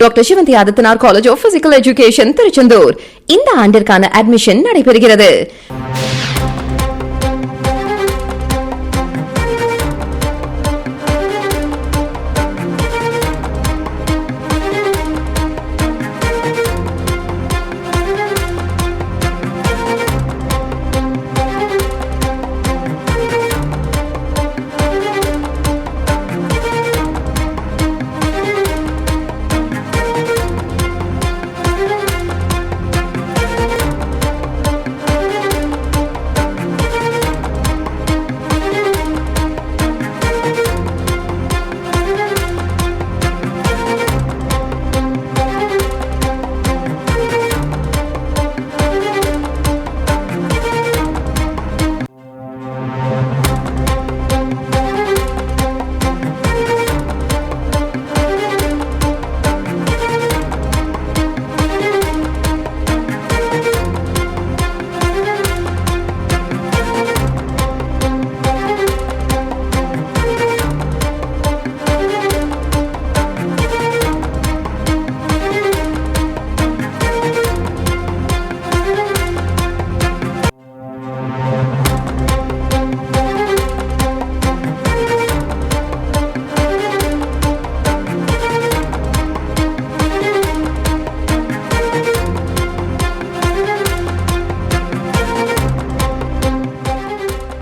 Doctor Sivanthi Adithanar college of physical education Tiruchendur இந்த ஆண்டிற்கான admission நடைபெறுகிறது.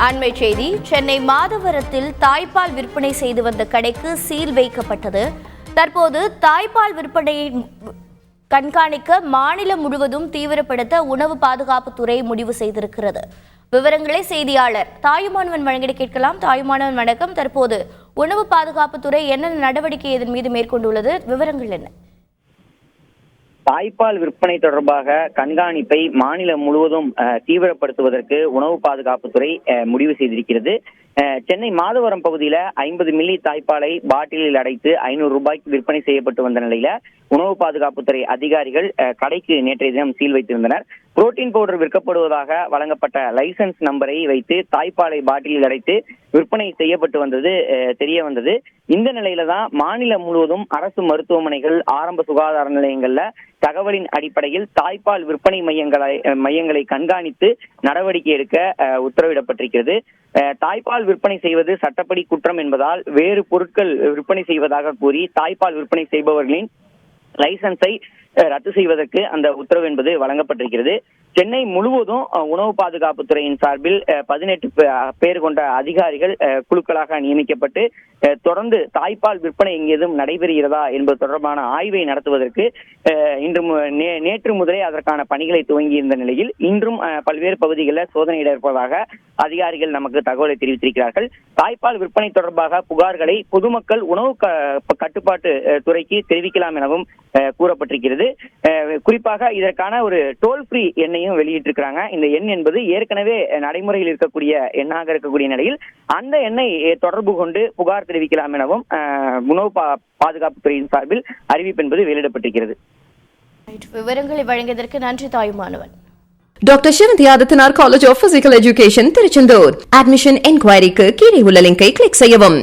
அண்மை செய்தி. சென்னை மாதவரத்தில் தாய்ப்பால் விற்பனை செய்து வந்த கடைக்கு சீல் வைக்கப்பட்டது. தற்போது தாய்ப்பால் விற்பனையை கண்காணிக்க மாநிலம் முழுவதும் தீவிரப்படுத்த உணவு பாதுகாப்புத்துறை முடிவு செய்திருக்கிறது. விவரங்களை செய்தியாளர் தாயுமானவன் வழங்கிட கேட்கலாம். தாயுமானவன் வணக்கம். தற்போது உணவு பாதுகாப்புத்துறை என்னென்ன நடவடிக்கை இதன் மீது மேற்கொண்டுள்ளது? விவரங்கள் என்ன? தாய்ப்பால் விற்பனை தொடர்பாக கண்காணிப்பை மாநிலம் முழுவதும் தீவிரப்படுத்துவதற்கு உணவு பாதுகாப்புத்துறை முடிவு செய்திருக்கிறது. சென்னை மாதவரம் பகுதியில 50 மில்லி தாய்ப்பாலை பாட்டிலில் அடைத்து 500 ரூபாய்க்கு விற்பனை செய்யப்பட்டு வந்த நிலையில உணவு பாதுகாப்புத்துறை அதிகாரிகள் கடைக்கு நேற்றைய தினம் சீல் வைத்திருந்தனர். புரோட்டீன் பவுடர் விற்கப்படுவதாக வழங்கப்பட்ட லைசன்ஸ் நம்பரை வைத்து தாய்ப்பாலை பாட்டிலில் அடைத்து விற்பனை செய்யப்பட்டு வந்தது தெரிய வந்தது. இந்த நிலையில தான் மாநிலம் முழுவதும் அரசு மருத்துவமனைகள், ஆரம்ப சுகாதார நிலையங்கள்ல தகவலின் அடிப்படையில் தாய்ப்பால் விற்பனை மையங்களை கண்காணித்து நடவடிக்கை எடுக்க உத்தரவிடப்பட்டிருக்கிறது. தாய்ப்பால் விற்பனை செய்வது சட்டப்படி குற்றம் என்பதால் வேறு பொருட்கள் விற்பனை செய்வதாக கூறி தாய்ப்பால் விற்பனை செய்பவர்களின் லைசன்ஸை ரத்து செய்வதற்கு அந்த உத்தரவு என்பது வழங்கப்பட்டிருக்கிறது. சென்னை முழுவதும் உணவு பாதுகாப்புத்துறையின் சார்பில் 18 பேர் கொண்ட அதிகாரிகள் குழுக்களாக நியமிக்கப்பட்டு தொடர்ந்து தாய்ப்பால் விற்பனை எங்கேதும் நடைபெறுகிறதா என்பது தொடர்பான ஆய்வை நடத்துவதற்கு நேற்று முதலே அதற்கான பணிகளை துவங்கியிருந்த நிலையில் இன்றும் பல்வேறு பகுதிகளில் சோதனையிட இருப்பதாக அதிகாரிகள் நமக்கு தகவலை தெரிவித்திருக்கிறார்கள். தாய்ப்பால் விற்பனை தொடர்பாக புகார்களை பொதுமக்கள் உணவு கட்டுப்பாட்டு துறைக்கு தெரிவிக்கலாம் எனவும் கூறப்பட்டிருக்கிறது. குறிப்பாக இதற்கான ஒரு டோல் ஃப்ரீ எண்ணையும் வெளியிட்டிருக்கிறாங்க. இந்த எண் என்பது ஏற்கனவே நடைமுறையில் இருக்கக்கூடிய எண்ணாக இருக்கக்கூடிய நிலையில் அந்த எண்ணை தொடர்பு கொண்டு புகார் தெரிவிக்கலாம் எனவும் உணவு பாதுகாப்புத்துறையின் சார்பில் அறிவிப்பு என்பது வெளியிடப்பட்டிருக்கிறது. விவரங்களை வழங்கியதற்கு நன்றி Thayumanavan. Doctor Sivanthi Adithanar college of physical education Tiruchendur admission என்கொயரிக்கு கீழே உள்ள லிங்கை கிளிக் செய்யவும்.